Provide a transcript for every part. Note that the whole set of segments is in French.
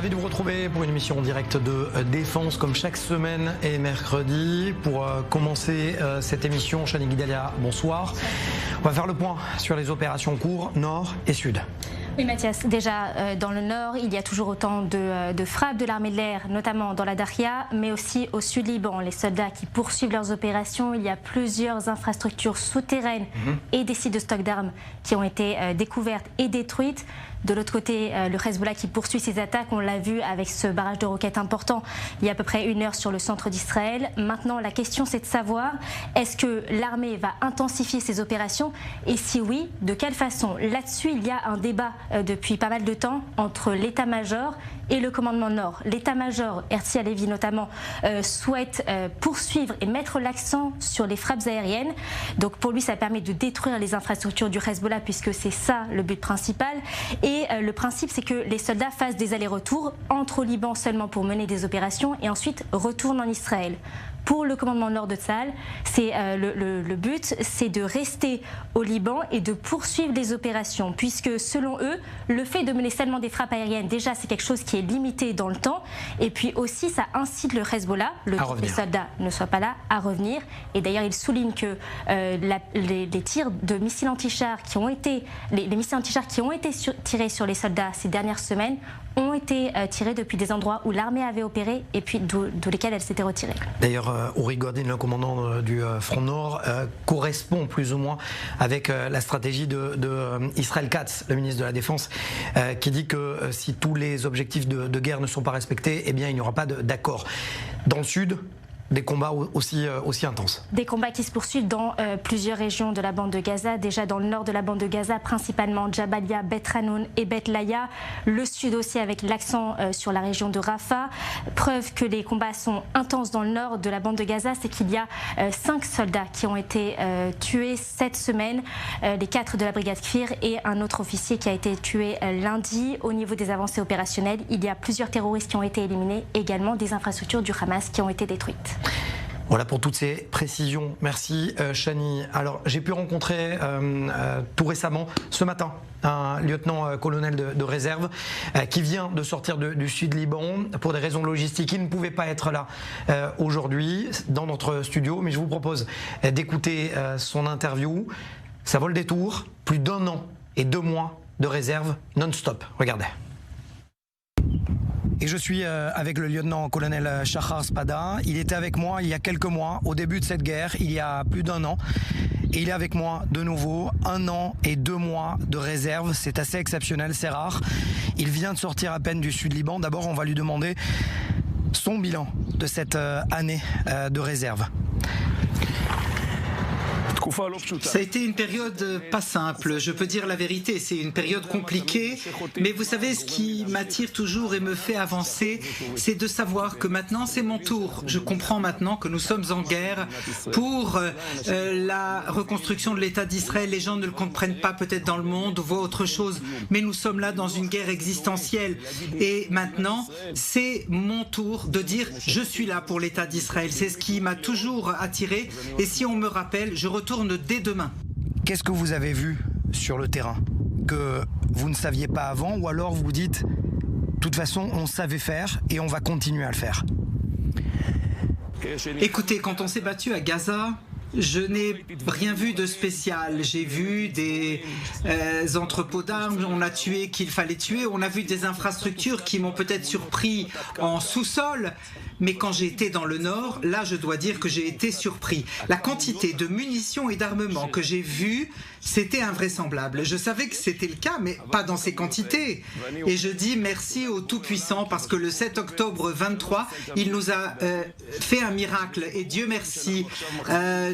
Ravi de vous retrouver pour une émission en direct de Défense comme chaque semaine et mercredi. Pour commencer cette émission, Chani Guidalia, bonsoir. On va faire le point sur les opérations en cours nord et sud. Oui Mathias, déjà dans le nord, il y a toujours autant de frappes de l'armée de l'air, notamment dans la Daria, mais aussi au sud Liban. Les soldats qui poursuivent leurs opérations, il y a plusieurs infrastructures souterraines et des sites de stock d'armes qui ont été découvertes et détruites. De l'autre côté, le Hezbollah qui poursuit ses attaques, on l'a vu avec ce barrage de roquettes important il y a à peu près 1 heure sur le centre d'Israël. Maintenant, la question c'est de savoir, est-ce que l'armée va intensifier ses opérations et si oui, de quelle façon? Là-dessus, il y a un débat depuis pas mal de temps entre l'état-major et le commandement nord. L'état-major, Herzi Halevi notamment, souhaite poursuivre et mettre l'accent sur les frappes aériennes. Donc pour lui, ça permet de détruire les infrastructures du Hezbollah puisque c'est ça le but principal. Et le principe, c'est que les soldats fassent des allers-retours, entrent au Liban seulement pour mener des opérations et ensuite retournent en Israël. Pour le commandement nord de Tsahal, le but, c'est de rester au Liban et de poursuivre les opérations, puisque selon eux, le fait de mener seulement des frappes aériennes, déjà c'est quelque chose qui est limité dans le temps, et puis aussi ça incite le Hezbollah, le temps que les soldats ne soient pas là, à revenir. Et d'ailleurs, il souligne que les tirs de missiles anti-chars qui ont été, les missiles anti-chars qui ont été tirés sur les soldats ces dernières semaines ont été tirés depuis des endroits où l'armée avait opéré et puis d'où lesquels elle s'était retirée. D'ailleurs, Uri Godin, le commandant du Front Nord, correspond plus ou moins avec la stratégie de Israël Katz, le ministre de la Défense, qui dit que si tous les objectifs de guerre ne sont pas respectés, eh bien il n'y aura pas d'accord. Dans le sud, des combats aussi intenses. Des combats qui se poursuivent dans plusieurs régions de la bande de Gaza. Déjà dans le nord de la bande de Gaza, principalement Jabalia, Beth Hanoun et Beth Laïa. Le sud aussi avec l'accent sur la région de Rafah. Preuve que les combats sont intenses dans le nord de la bande de Gaza, c'est qu'il y a 5 soldats qui ont été tués cette semaine. Les 4 de la brigade Kfir et un autre officier qui a été tué lundi. Au niveau des avancées opérationnelles, il y a plusieurs terroristes qui ont été éliminés, également des infrastructures du Hamas qui ont été détruites. Voilà pour toutes ces précisions. Merci Chani. Alors j'ai pu rencontrer tout récemment, ce matin, un lieutenant-colonel de réserve qui vient de sortir du sud Liban pour des raisons logistiques. Il ne pouvait pas être là aujourd'hui dans notre studio, mais je vous propose d'écouter son interview. Ça vaut le détour, plus d'1 an et 2 mois de réserve non-stop. Regardez. Et je suis avec le lieutenant-colonel Shachar Spada. Il était avec moi il y a quelques mois, au début de cette guerre, il y a plus d'1 an. Et il est avec moi de nouveau, 1 an et 2 mois de réserve. C'est assez exceptionnel, c'est rare. Il vient de sortir à peine du sud Liban. D'abord, on va lui demander son bilan de cette année de réserve. Ça a été une période pas simple, je peux dire la vérité, c'est une période compliquée, mais vous savez, ce qui m'attire toujours et me fait avancer, c'est de savoir que maintenant c'est mon tour. Je comprends maintenant que nous sommes en guerre pour la reconstruction de l'État d'Israël. Les gens ne le comprennent pas peut-être dans le monde, voient autre chose, mais nous sommes là dans une guerre existentielle. Et maintenant, c'est mon tour de dire je suis là pour l'État d'Israël. C'est ce qui m'a toujours attiré, et si on me rappelle, je retourne dès demain. Qu'est-ce que vous avez vu sur le terrain que vous ne saviez pas avant, ou alors vous vous dites de toute façon on savait faire et on va continuer à le faire? Écoutez, quand on s'est battu à Gaza, je n'ai rien vu de spécial. J'ai vu des entrepôts d'armes, on a tué qu'il fallait tuer, on a vu des infrastructures qui m'ont peut-être surpris en sous-sol, mais quand j'ai été dans le nord, là je dois dire que j'ai été surpris. La quantité de munitions et d'armements que j'ai vu, c'était invraisemblable. Je savais que c'était le cas, mais pas dans ces quantités. Et je dis merci au Tout-Puissant parce que le 7 octobre 23, il nous a fait un miracle. Et Dieu merci,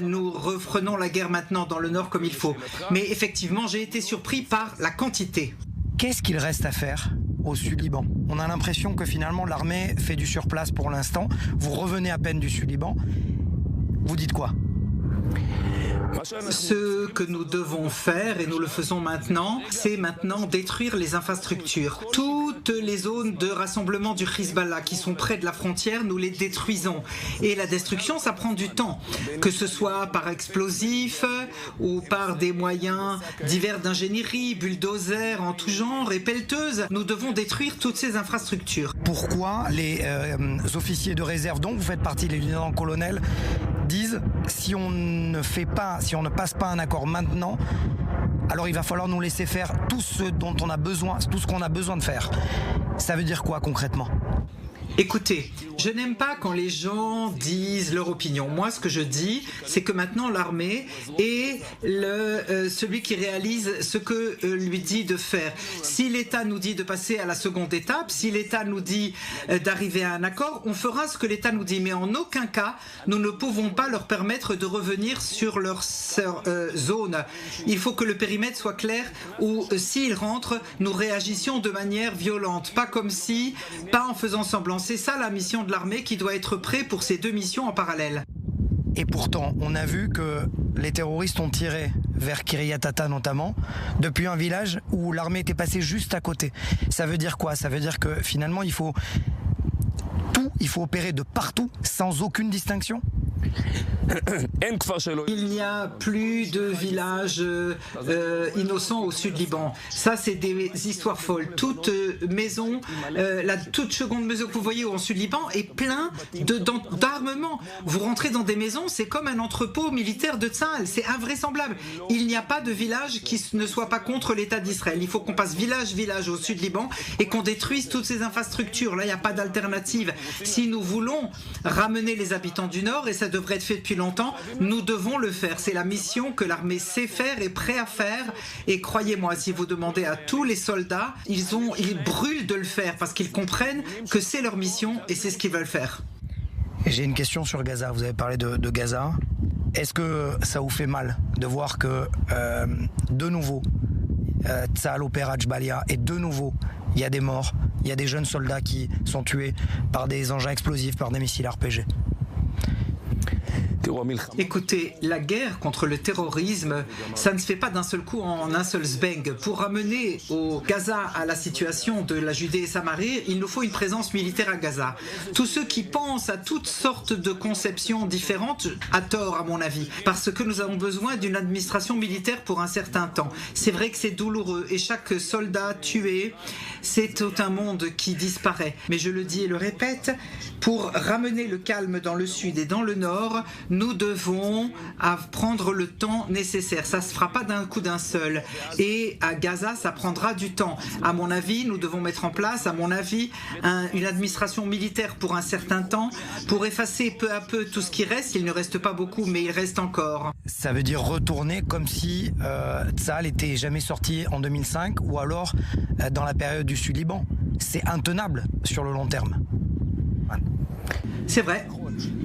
nous reprenons la guerre maintenant dans le nord comme il faut. Mais effectivement, j'ai été surpris par la quantité. Qu'est-ce qu'il reste à faire au sud-Liban? On a l'impression que finalement l'armée fait du surplace pour l'instant. Vous revenez à peine du sud-Liban. Vous dites quoi? Ce que nous devons faire, et nous le faisons maintenant, c'est maintenant détruire les infrastructures. Toutes les zones de rassemblement du Hezbollah qui sont près de la frontière, nous les détruisons. Et la destruction, ça prend du temps, que ce soit par explosifs ou par des moyens divers d'ingénierie, bulldozers en tout genre et pelleteuses. Nous devons détruire toutes ces infrastructures. Pourquoi les officiers de réserve, dont vous faites partie, les lieutenants-colonels, disent si on ne passe pas un accord maintenant, alors il va falloir nous laisser faire tout ce dont on a besoin, tout ce qu'on a besoin de faire. Ça veut dire quoi concrètement ? Écoutez, je n'aime pas quand les gens disent leur opinion. Moi, ce que je dis, c'est que maintenant l'armée est celui qui réalise ce que lui dit de faire. Si l'État nous dit de passer à la seconde étape, si l'État nous dit d'arriver à un accord, on fera ce que l'État nous dit. Mais en aucun cas, nous ne pouvons pas leur permettre de revenir sur leur zone. Il faut que le périmètre soit clair ou s'ils rentrent, nous réagissions de manière violente. Pas en faisant semblant. C'est ça la mission de l'armée qui doit être prête pour ces deux missions en parallèle. Et pourtant, on a vu que les terroristes ont tiré vers Kiryat Ata notamment, depuis un village où l'armée était passée juste à côté. Ça veut dire quoi ? Ça veut dire que finalement, il faut opérer de partout, sans aucune distinction ? Il n'y a plus de villages innocents au sud Liban. Ça, c'est des histoires folles. Toute maison, toute seconde maison que vous voyez au sud Liban est plein d'armements. Vous rentrez dans des maisons, c'est comme un entrepôt militaire de Tsahal. C'est invraisemblable. Il n'y a pas de village qui ne soit pas contre l'État d'Israël. Il faut qu'on passe village au sud Liban et qu'on détruise toutes ces infrastructures. Là, il n'y a pas d'alternative. Si nous voulons ramener les habitants du Nord, et ça devrait être fait depuis longtemps, nous devons le faire. C'est la mission que l'armée sait faire et prêt à faire. Et croyez-moi, si vous demandez à tous les soldats, ils brûlent de le faire parce qu'ils comprennent que c'est leur mission et c'est ce qu'ils veulent faire. Et j'ai une question sur Gaza. Vous avez parlé de Gaza. Est-ce que ça vous fait mal de voir que de nouveau Tsahal opère à Jbalia et de nouveau il y a des morts, il y a des jeunes soldats qui sont tués par des engins explosifs, par des missiles RPG? Écoutez, la guerre contre le terrorisme, ça ne se fait pas d'un seul coup en un seul zbeng. Pour ramener au Gaza à la situation de la Judée et Samarie, il nous faut une présence militaire à Gaza. Tous ceux qui pensent à toutes sortes de conceptions différentes, à tort à mon avis, parce que nous avons besoin d'une administration militaire pour un certain temps. C'est vrai que c'est douloureux et chaque soldat tué, c'est tout un monde qui disparaît. Mais je le dis et le répète, pour ramener le calme dans le sud et dans le nord, nous devons prendre le temps nécessaire. Ça ne se fera pas d'un coup d'un seul. Et à Gaza, ça prendra du temps. À mon avis, nous devons mettre en place, une administration militaire pour un certain temps, pour effacer peu à peu tout ce qui reste. Il ne reste pas beaucoup, mais il reste encore. Ça veut dire retourner comme si Tsahal n'était jamais sorti en 2005 ou alors dans la période du Sud-Liban. C'est intenable sur le long terme. C'est vrai.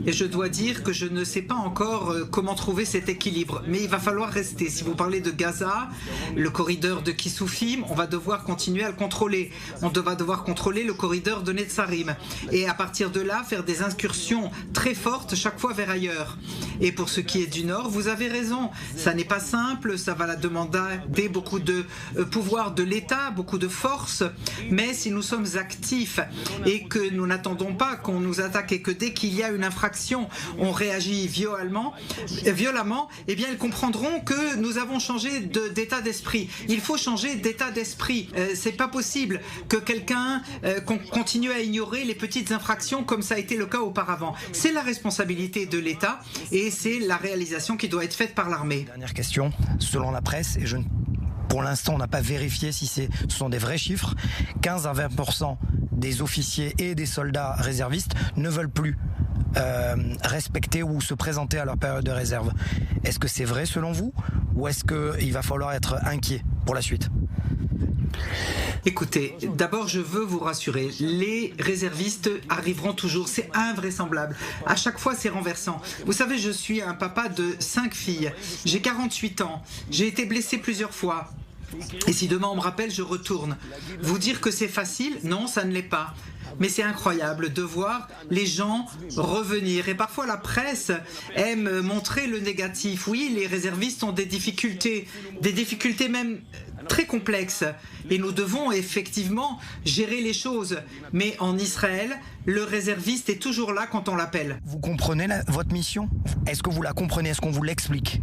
Et je dois dire que je ne sais pas encore comment trouver cet équilibre. Mais il va falloir rester. Si vous parlez de Gaza, le corridor de Kissoufim, on va devoir continuer à le contrôler. On va devoir contrôler le corridor de Netzarim. Et à partir de là, faire des incursions très fortes chaque fois vers ailleurs. Et pour ce qui est du Nord, vous avez raison. Ça n'est pas simple. Ça va demander beaucoup de pouvoir de l'État, beaucoup de force. Mais si nous sommes actifs et que nous n'attendons pas qu'on nous attaque et que dès qu'il y a une infraction, on réagit violemment, eh bien ils comprendront que nous avons changé d'état d'esprit. Il faut changer d'état d'esprit. C'est pas possible que quelqu'un continue à ignorer les petites infractions comme ça a été le cas auparavant. C'est la responsabilité de l'État et c'est la réalisation qui doit être faite par l'armée. Dernière question, selon la presse, et pour l'instant on n'a pas vérifié si ce sont des vrais chiffres, 15 à 20% des officiers et des soldats réservistes ne veulent plus respecter ou se présenter à leur période de réserve. Est-ce que c'est vrai selon vous ou est-ce qu'il va falloir être inquiet pour la suite? Écoutez, d'abord je veux vous rassurer, les réservistes arriveront toujours, c'est invraisemblable. À chaque fois c'est renversant. Vous savez, je suis un papa de 5 filles, j'ai 48 ans, j'ai été blessé plusieurs fois. Et si demain on me rappelle, je retourne. Vous dire que c'est facile? Non, ça ne l'est pas. Mais c'est incroyable de voir les gens revenir. Et parfois la presse aime montrer le négatif. Oui, les réservistes ont des difficultés même très complexes. Et nous devons effectivement gérer les choses. Mais en Israël, le réserviste est toujours là quand on l'appelle. Vous comprenez votre mission? Est-ce que vous la comprenez? Est-ce qu'on vous l'explique?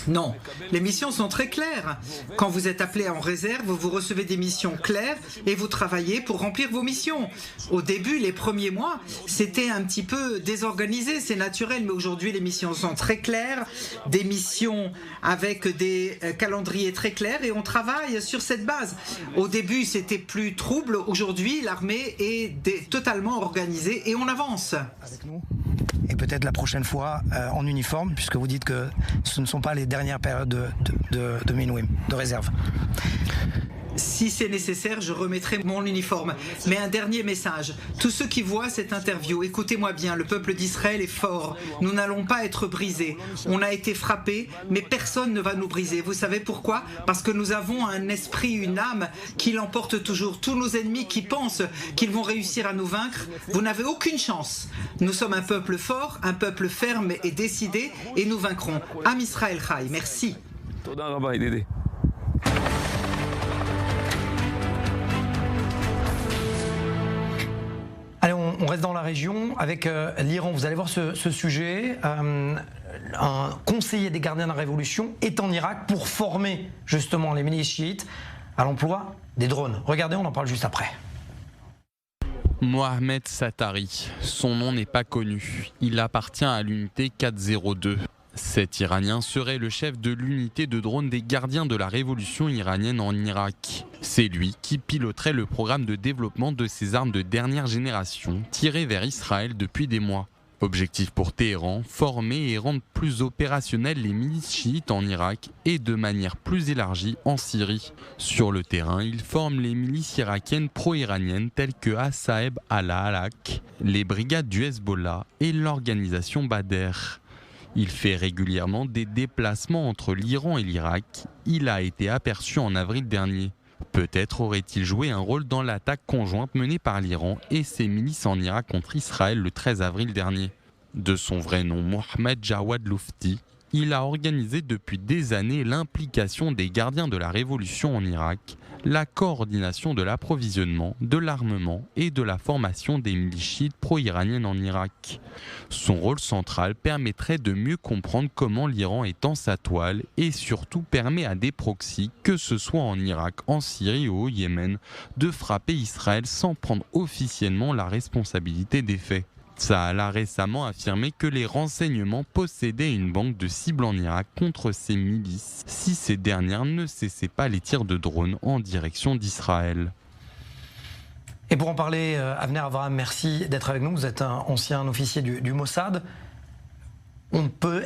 Non, les missions sont très claires. Quand vous êtes appelé en réserve, vous recevez des missions claires et vous travaillez pour remplir vos missions. Au début, les premiers mois, c'était un petit peu désorganisé, c'est naturel, mais aujourd'hui, les missions sont très claires, des missions avec des calendriers très clairs et on travaille sur cette base. Au début, c'était plus trouble. Aujourd'hui, l'armée est totalement organisée et on avance. Avec nous. Et peut-être la prochaine fois en uniforme, puisque vous dites que ce ne sont pas les dernières périodes de Minouim, de réserve. Si c'est nécessaire, je remettrai mon uniforme. Mais un dernier message. Tous ceux qui voient cette interview, écoutez-moi bien, le peuple d'Israël est fort. Nous n'allons pas être brisés. On a été frappés, mais personne ne va nous briser. Vous savez pourquoi? Parce que nous avons un esprit, une âme qui l'emporte toujours. Tous nos ennemis qui pensent qu'ils vont réussir à nous vaincre, vous n'avez aucune chance. Nous sommes un peuple fort, un peuple ferme et décidé, et nous vaincrons. Am Israël Chai, merci. Allez, on reste dans la région avec l'Iran. Vous allez voir ce sujet. Un conseiller des gardiens de la Révolution est en Irak pour former justement les milices chiites à l'emploi des drones. Regardez, on en parle juste après. Mohamed Satari, son nom n'est pas connu. Il appartient à l'unité 402. Cet Iranien serait le chef de l'unité de drones des gardiens de la révolution iranienne en Irak. C'est lui qui piloterait le programme de développement de ces armes de dernière génération tirées vers Israël depuis des mois. Objectif pour Téhéran, former et rendre plus opérationnelles les milices chiites en Irak et de manière plus élargie en Syrie. Sur le terrain, il forme les milices irakiennes pro-iraniennes telles que Assaeb al-Halak, les brigades du Hezbollah et l'organisation Badr. Il fait régulièrement des déplacements entre l'Iran et l'Irak. Il a été aperçu en avril dernier. Peut-être aurait-il joué un rôle dans l'attaque conjointe menée par l'Iran et ses milices en Irak contre Israël le 13 avril dernier. De son vrai nom, Mohamed Jawad Lufti, il a organisé depuis des années l'implication des gardiens de la révolution en Irak, la coordination de l'approvisionnement, de l'armement et de la formation des milices chiites pro-iraniennes en Irak. Son rôle central permettrait de mieux comprendre comment l'Iran est en sa toile et surtout permet à des proxys, que ce soit en Irak, en Syrie ou au Yémen, de frapper Israël sans prendre officiellement la responsabilité des faits. Tsahal a récemment affirmé que les renseignements possédaient une banque de cibles en Irak contre ces milices, si ces dernières ne cessaient pas les tirs de drones en direction d'Israël. Et pour en parler, Avner Avraham, merci d'être avec nous. Vous êtes un ancien officier du Mossad. On peut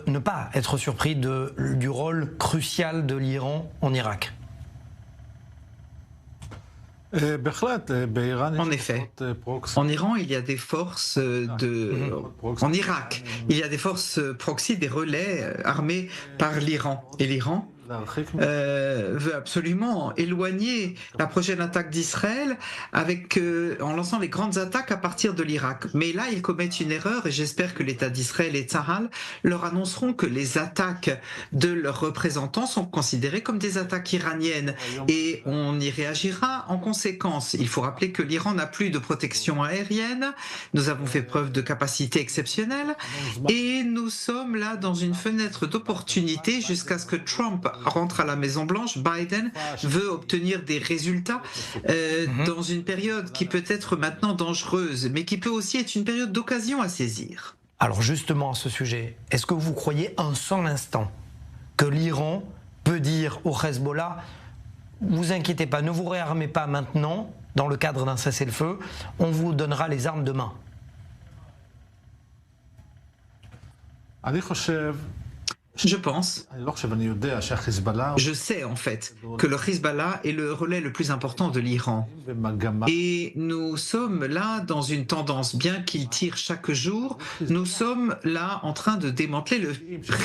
ne pas être surpris du rôle crucial de l'Iran en Irak. En effet, en Iran, il y a des forces en Irak, il y a des forces proxy, des relais armés par l'Iran. Et l'Iran veut absolument éloigner la prochaine attaque d'Israël en lançant les grandes attaques à partir de l'Irak. Mais là, ils commettent une erreur et j'espère que l'État d'Israël et Tsahal leur annonceront que les attaques de leurs représentants sont considérées comme des attaques iraniennes et on y réagira en conséquence. Il faut rappeler que l'Iran n'a plus de protection aérienne, nous avons fait preuve de capacité exceptionnelle et nous sommes là dans une fenêtre d'opportunité jusqu'à ce que Trump rentre à la Maison-Blanche. Biden veut obtenir des résultats dans une période qui peut être maintenant dangereuse, mais qui peut aussi être une période d'occasion à saisir. Alors justement à ce sujet, est-ce que vous croyez un seul instant que l'Iran peut dire au Hezbollah « Vous inquiétez pas, ne vous réarmez pas maintenant, dans le cadre d'un cessez-le-feu, on vous donnera les armes demain ». Je pense. Je sais en fait que le Hezbollah est le relais le plus important de l'Iran. Et nous sommes là dans une tendance, bien qu'il tire chaque jour, nous sommes là en train de démanteler le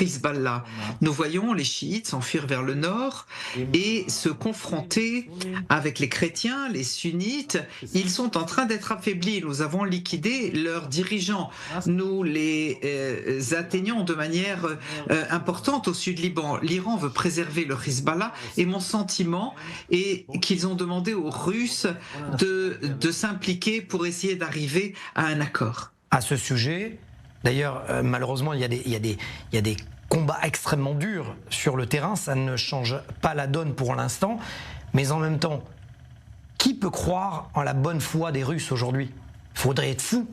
Hezbollah. Nous voyons les chiites s'enfuir vers le nord et se confronter avec les chrétiens, les sunnites. Ils sont en train d'être affaiblis. Nous avons liquidé leurs dirigeants. Nous les atteignons de manière importante au sud Liban. L'Iran veut préserver le Hezbollah et mon sentiment est qu'ils ont demandé aux Russes de s'impliquer pour essayer d'arriver à un accord. À ce sujet, d'ailleurs, malheureusement, il y a des combats extrêmement durs sur le terrain. Ça ne change pas la donne pour l'instant. Mais en même temps, qui peut croire en la bonne foi des Russes aujourd'hui? Il faudrait être fou.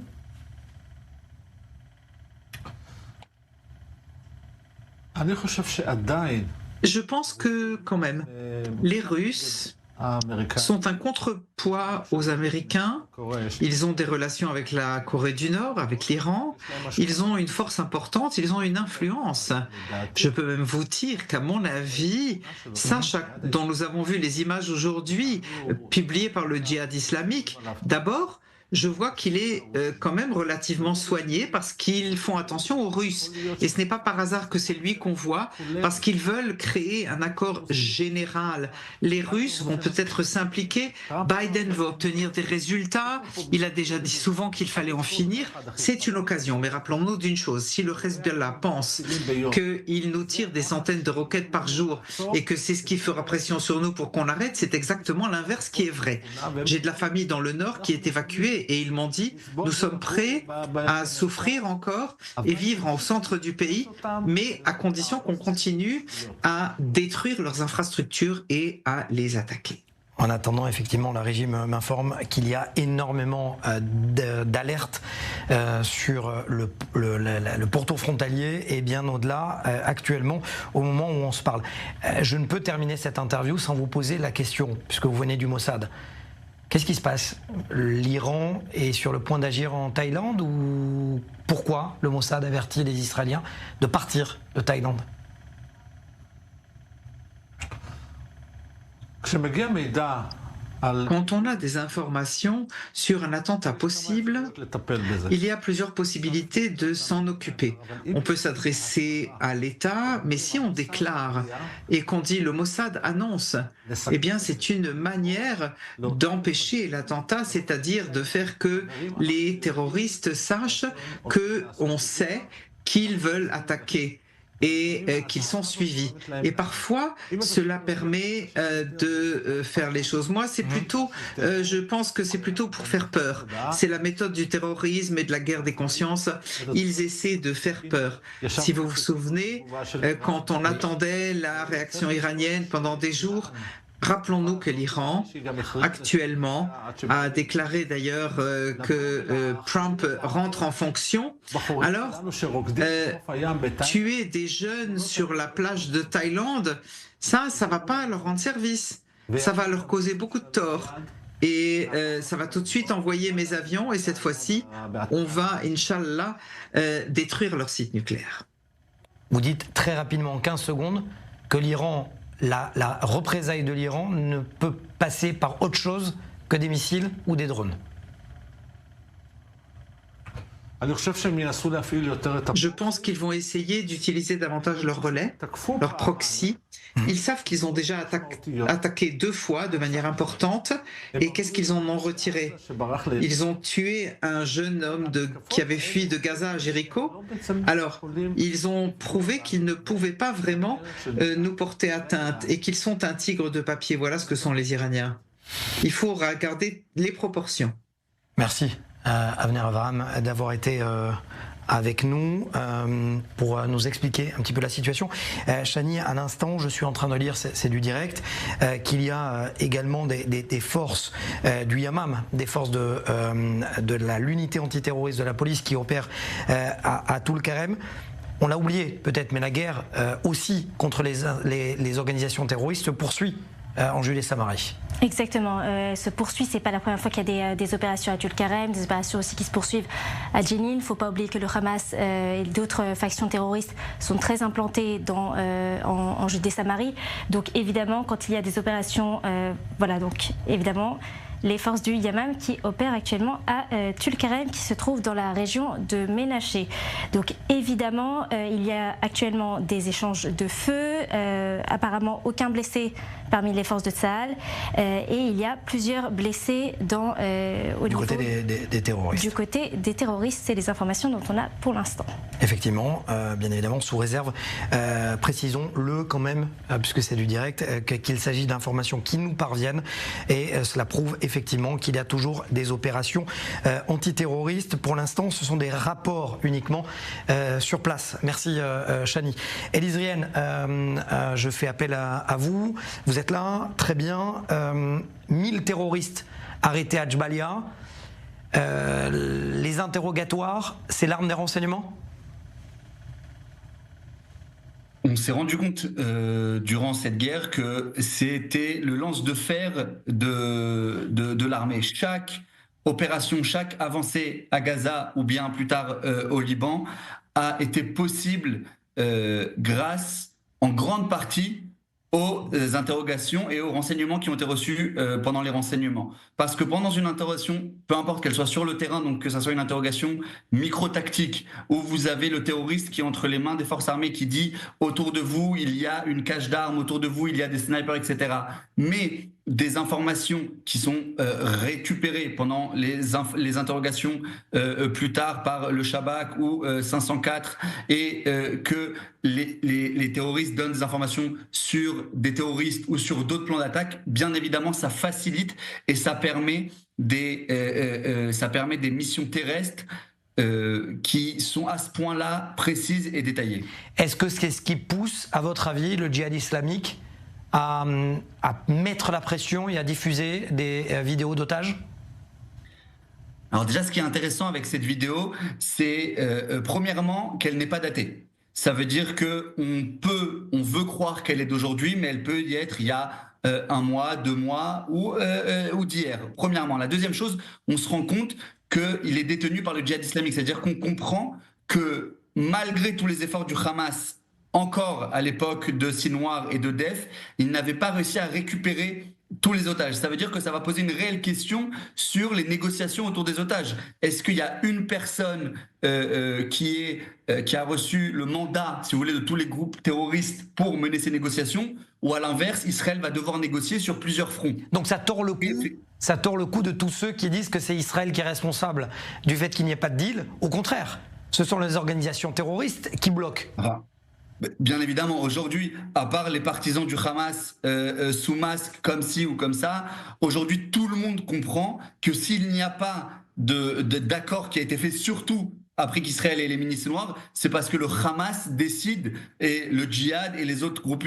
Je pense que, quand même, les Russes sont un contrepoids aux Américains. Ils ont des relations avec la Corée du Nord, avec l'Iran. Ils ont une force importante, ils ont une influence. Je peux même vous dire qu'à mon avis, ça dont nous avons vu les images aujourd'hui, publiées par le djihad islamique, d'abord, je vois qu'il est quand même relativement soigné parce qu'ils font attention aux Russes. Et ce n'est pas par hasard que c'est lui qu'on voit, parce qu'ils veulent créer un accord général. Les Russes vont peut-être s'impliquer, Biden va obtenir des résultats, il a déjà dit souvent qu'il fallait en finir. C'est une occasion, mais rappelons-nous d'une chose, si le Hezbollah pense qu'il nous tire des centaines de roquettes par jour et que c'est ce qui fera pression sur nous pour qu'on arrête, c'est exactement l'inverse qui est vrai. J'ai de la famille dans le Nord qui est évacuée et ils m'ont dit nous sommes prêts à souffrir encore et vivre au centre du pays, mais à condition qu'on continue à détruire leurs infrastructures et à les attaquer. En attendant, effectivement, le régime m'informe qu'il y a énormément d'alertes sur le pourtour frontalier et bien au-delà actuellement, au moment où on se parle. Je ne peux terminer cette interview sans vous poser la question, puisque vous venez du Mossad. Qu'est-ce qui se passe? L'Iran est sur le point d'agir en Thaïlande ou pourquoi le Mossad avertit les Israéliens de partir de Thaïlande? Quand on a des informations sur un attentat possible, il y a plusieurs possibilités de s'en occuper. On peut s'adresser à l'État, mais si on déclare et qu'on dit le Mossad annonce, eh bien c'est une manière d'empêcher l'attentat, c'est-à-dire de faire que les terroristes sachent qu'on sait qu'ils veulent attaquer et qu'ils sont suivis. Et parfois, cela permet de faire les choses. Moi, c'est plutôt, je pense que c'est plutôt pour faire peur. C'est la méthode du terrorisme et de la guerre des consciences. Ils essaient de faire peur. Si vous vous souvenez, quand on attendait la réaction iranienne pendant des jours, rappelons-nous que l'Iran, actuellement, a déclaré d'ailleurs que Trump rentre en fonction. Alors, tuer des jeunes sur la plage de Thaïlande, ça va pas leur rendre service. Ça va leur causer beaucoup de tort. Et ça va tout de suite envoyer mes avions, et cette fois-ci, on va, Inch'Allah, détruire leur site nucléaire. Vous dites très rapidement, en 15 secondes, que l'Iran... La représaille de l'Iran ne peut passer par autre chose que des missiles ou des drones. Je pense qu'ils vont essayer d'utiliser davantage leur relais, leur proxy. Ils savent qu'ils ont déjà attaqué 2 fois de manière importante. Et qu'est-ce qu'ils en ont retiré? Ils ont tué un jeune homme qui avait fui de Gaza à Jéricho. Alors, ils ont prouvé qu'ils ne pouvaient pas vraiment nous porter atteinte et qu'ils sont un tigre de papier. Voilà ce que sont les Iraniens. Il faut regarder les proportions. Merci. Avner Avraham d'avoir été avec nous pour nous expliquer un petit peu la situation. Shani, à l'instant, je suis en train de lire, c'est du direct, qu'il y a également des forces du Yamam, des forces de l'unité antiterroriste de la police qui opèrent à Tulkarem. On l'a oublié peut-être, mais la guerre aussi contre les organisations terroristes se poursuit en Judée-Samarie. Exactement, se poursuit, c'est pas la première fois qu'il y a des opérations à Tulkarem, des opérations aussi qui se poursuivent à Jenin. Il ne faut pas oublier que le Hamas et d'autres factions terroristes sont très implantées en Judée-Samarie. Donc évidemment, quand il y a des opérations, donc évidemment, les forces du Yamam qui opèrent actuellement à Tulkarem, qui se trouve dans la région de Ménaché. Donc évidemment, il y a actuellement des échanges de feu, apparemment aucun blessé parmi les forces de Tsahal, et il y a plusieurs blessés du côté des terroristes. Du côté des terroristes, c'est les informations dont on a pour l'instant. Effectivement, bien évidemment, sous réserve, précisons-le quand même, puisque c'est du direct, qu'il s'agit d'informations qui nous parviennent, et cela prouve effectivement qu'il y a toujours des opérations antiterroristes. Pour l'instant, ce sont des rapports uniquement sur place. Merci Chani. Élise Rien, je fais appel à vous. Vous êtes là, très bien. 1000 terroristes arrêtés à Djbalia. Les interrogatoires, c'est l'arme des renseignements ? On s'est rendu compte durant cette guerre que c'était le lance de fer de l'armée. Chaque opération, chaque avancée à Gaza ou bien plus tard au Liban a été possible grâce en grande partie aux interrogations et aux renseignements qui ont été reçus pendant les renseignements. Parce que pendant une interrogation, peu importe qu'elle soit sur le terrain, donc que ça soit une interrogation micro-tactique, où vous avez le terroriste qui est entre les mains des forces armées qui dit « autour de vous, il y a une cache d'armes, autour de vous, il y a des snipers, etc. » Mais des informations qui sont récupérées pendant les interrogations plus tard par le Shabak ou 504 et que les terroristes donnent des informations sur des terroristes ou sur d'autres plans d'attaque, bien évidemment, ça facilite et ça permet des missions terrestres qui sont à ce point-là précises et détaillées. Est-ce que c'est ce qui pousse, à votre avis, le djihad islamique à mettre la pression et à diffuser des vidéos d'otages ? Alors déjà, ce qui est intéressant avec cette vidéo, c'est premièrement qu'elle n'est pas datée. Ça veut dire qu'on veut croire qu'elle est d'aujourd'hui, mais elle peut y être il y a 1 mois, 2 mois ou d'hier. Premièrement. La deuxième chose, on se rend compte qu'il est détenu par le djihad islamique. C'est-à-dire qu'on comprend que malgré tous les efforts du Hamas, encore à l'époque de Sinwar et de Def, il n'avait pas réussi à récupérer tous les otages. Ça veut dire que ça va poser une réelle question sur les négociations autour des otages. Est-ce qu'il y a une personne qui a reçu le mandat, si vous voulez, de tous les groupes terroristes pour mener ces négociations, ou à l'inverse, Israël va devoir négocier sur plusieurs fronts? Donc ça tord le coup de tous ceux qui disent que c'est Israël qui est responsable du fait qu'il n'y ait pas de deal. Au contraire, ce sont les organisations terroristes qui bloquent. Bien évidemment, aujourd'hui, à part les partisans du Hamas sous masque, comme ci ou comme ça, aujourd'hui, tout le monde comprend que s'il n'y a pas d'accord qui a été fait, surtout après qu'Israël ait éliminé Sinwar, c'est parce que le Hamas décide, et le djihad et les autres groupes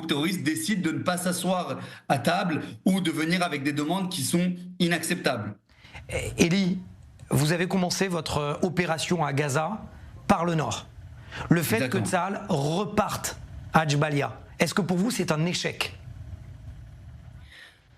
terroristes décident de ne pas s'asseoir à table ou de venir avec des demandes qui sont inacceptables. Elie, vous avez commencé votre opération à Gaza par le nord. Le fait que Tsahal reparte à Djbalia, est-ce que pour vous c'est un échec?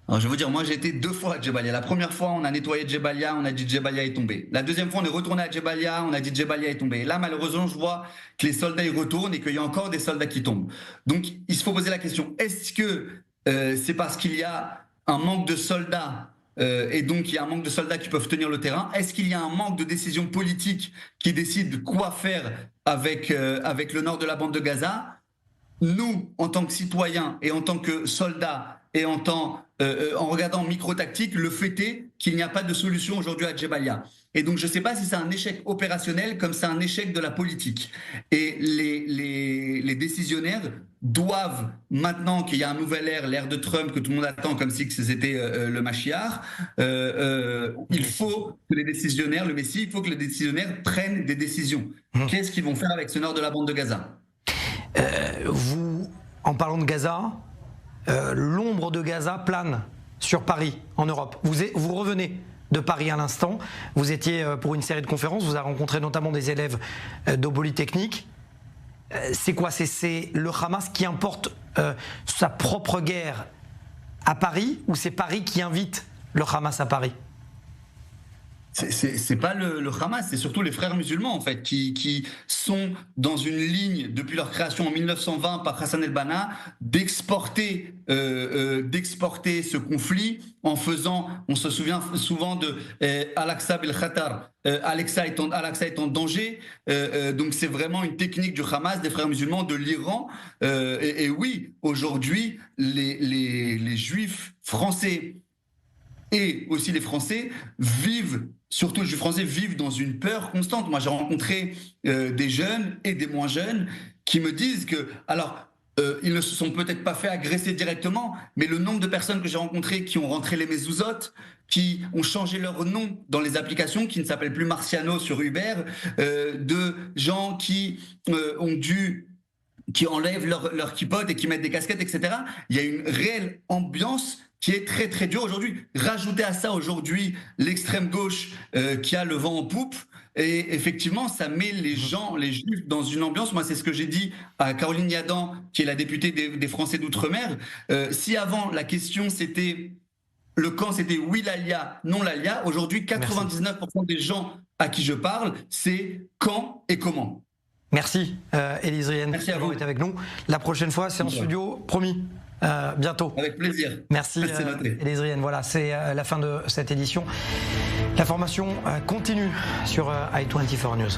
Alors je vais vous dire, moi j'ai été 2 fois à Djbalia. La première fois, on a nettoyé Djbalia, on a dit Djbalia est tombé. La deuxième fois, on est retourné à Djbalia, on a dit Djbalia est tombé. Et là, malheureusement, je vois que les soldats y retournent et qu'il y a encore des soldats qui tombent. Donc, il se faut poser la question, est-ce que c'est parce qu'il y a un manque de soldats et donc il y a un manque de soldats qui peuvent tenir le terrain? Est-ce qu'il y a un manque de décision politique qui décide quoi faire avec le nord de la bande de Gaza? Nous, en tant que citoyens et en tant que soldats et en regardant micro-tactique, le fait est qu'il n'y a pas de solution aujourd'hui à Djbalia. Et donc je ne sais pas si c'est un échec opérationnel comme c'est un échec de la politique. Et les décisionnaires doivent, maintenant qu'il y a un nouvel ère, l'ère de Trump que tout le monde attend comme si c'était le Mashiach, il faut que les décisionnaires, le Messie, il faut que les décisionnaires prennent des décisions. Qu'est-ce qu'ils vont faire avec ce nord de la bande de Gaza? Vous, en parlant de Gaza, l'ombre de Gaza plane sur Paris, en Europe. Vous revenez de Paris à l'instant. Vous étiez pour une série de conférences, vous avez rencontré notamment des élèves de Polytechnique. C'est quoi? C'est le Hamas qui importe sa propre guerre à Paris ou c'est Paris qui invite le Hamas à Paris? C'est pas le Hamas, c'est surtout les frères musulmans en fait qui sont dans une ligne depuis leur création en 1920 par Hassan el-Banna d'exporter ce conflit en faisant, on se souvient souvent de Al-Aqsa bil-Khatar, Al-Aqsa est en danger, donc c'est vraiment une technique du Hamas, des frères musulmans, de l'Iran, et oui, aujourd'hui les juifs français et aussi les Français surtout les Juifs français, vivent dans une peur constante. Moi, j'ai rencontré des jeunes et des moins jeunes qui me disent que, alors, ils ne se sont peut-être pas fait agresser directement, mais le nombre de personnes que j'ai rencontrées qui ont rentré les mezuzot, qui ont changé leur nom dans les applications, qui ne s'appellent plus Marciano sur Uber, de gens qui enlèvent leur kippote et qui mettent des casquettes, etc. Il y a une réelle ambiance qui est très très dur aujourd'hui. Rajoutez à ça aujourd'hui l'extrême gauche qui a le vent en poupe, et effectivement ça met les juifs dans une ambiance. Moi c'est ce que j'ai dit à Caroline Yadan, qui est la députée des Français d'Outre-mer. Si avant la question c'était le camp, c'était oui l'alia, non l'alia, aujourd'hui 99% des gens à qui je parle, c'est quand et comment. Merci Élise Rienne d'avoir été avec nous. La prochaine fois c'est en studio, promis. Bientôt. Avec plaisir. Merci Élise Rienne. Voilà, c'est la fin de cette édition. La formation continue sur i24 News.